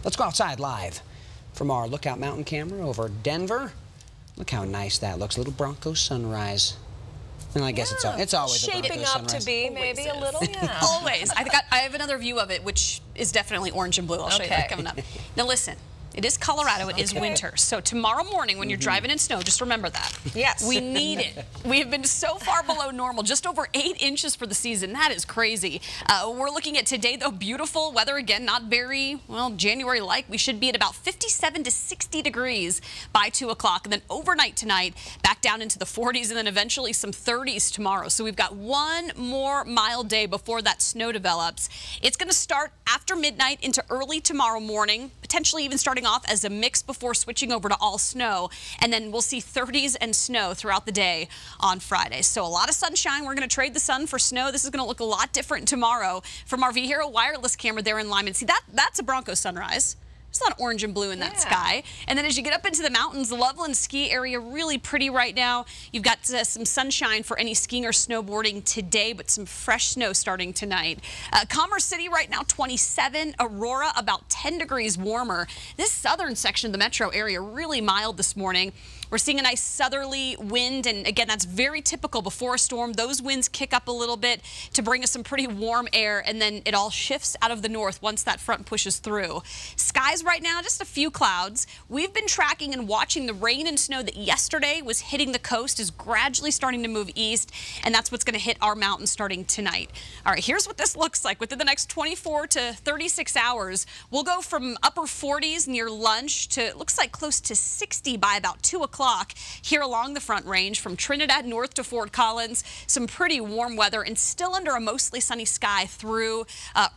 Let's go outside live from our Lookout Mountain camera over Denver. Look how nice that looks. A little Bronco sunrise. And I guess it's always shaping a up to be maybe a little. Yeah. Always. I have another view of it, which is definitely orange and blue. I'll show you that coming up. Now listen. It is Colorado. It is winter. So tomorrow morning when you're driving in snow, just remember that. Yes. We need it. We have been so far below normal, just over 8 inches for the season. That is crazy. We're looking at today, though, beautiful weather. Again, not very, well, January-like. We should be at about 57 to 60 degrees by 2 o'clock. And then overnight tonight, back down into the 40s and then eventually some 30s tomorrow. So we've got one more mild day before that snow develops. It's going to start after midnight into early tomorrow morning, potentially even starting off as a mix before switching over to all snow, and then we'll see 30s and snow throughout the day on Friday. So a lot of sunshine. We're going to trade the sun for snow. This is going to look a lot different tomorrow. From our V-Hero wireless camera there in Lyman, see that's a Bronco sunrise. There's a lot of orange and blue in that sky. And then as you get up into the mountains, the Loveland ski area really pretty right now. You've got some sunshine for any skiing or snowboarding today, but some fresh snow starting tonight. Commerce City right now 27, Aurora about 10 degrees warmer. This southern section of the metro area really mild this morning. We're seeing a nice southerly wind, and again, that's very typical before a storm. Those winds kick up a little bit to bring us some pretty warm air, and then it all shifts out of the north once that front pushes through. Skies right now, just a few clouds. We've been tracking and watching the rain and snow that yesterday was hitting the coast is gradually starting to move east, and that's what's going to hit our mountains starting tonight. All right, here's what this looks like. Within the next 24 to 36 hours, we'll go from upper 40s near lunch to, it looks like, close to 60 by about 2 o'clock. Here along the Front Range from Trinidad north to Fort Collins. Some pretty warm weather and still under a mostly sunny sky through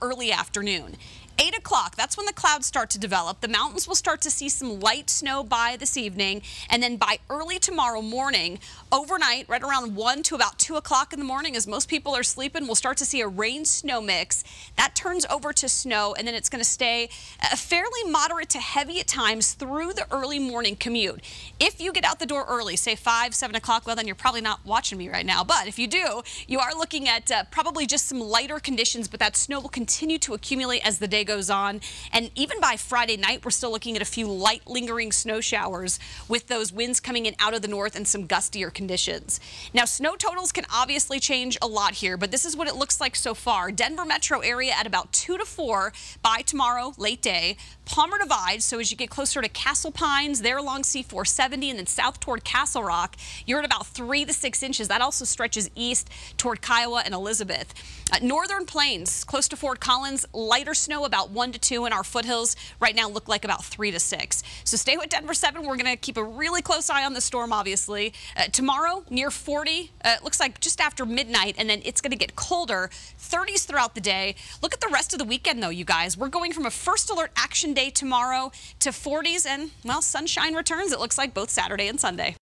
early afternoon. 8 o'clock, that's when the clouds start to develop. The mountains will start to see some light snow by this evening, and then by early tomorrow morning, overnight, right around 1 to about 2 o'clock in the morning, as most people are sleeping, we'll start to see a rain-snow mix. That turns over to snow, and then it's going to stay fairly moderate to heavy at times through the early morning commute. If you get out the door early, say 5, 7 o'clock, well, then you're probably not watching me right now. But if you do, you are looking at probably just some lighter conditions, but that snow will continue to accumulate as the day goes on. And even by Friday night, we're still looking at a few light lingering snow showers with those winds coming in out of the north and some gustier conditions. Now, snow totals can obviously change a lot here, but this is what it looks like so far. Denver metro area at about 2 to 4 by tomorrow, late day. Palmer Divide, so as you get closer to Castle Pines, there along C470 and then south toward Castle Rock, you're at about 3 to 6 inches. That also stretches east toward Kiowa and Elizabeth. Northern Plains, close to Fort Collins, lighter snow about 1 to 2 in our foothills. Right now look like about 3 to 6. So stay with Denver 7. We're going to keep a really close eye on the storm, obviously. Tomorrow, near 40, looks like just after midnight, and then it's going to get colder, 30s throughout the day. Look at the rest of the weekend, though, you guys. We're going from a first alert action day tomorrow to 40s, and, well, sunshine returns, it looks like, both Saturday and Sunday.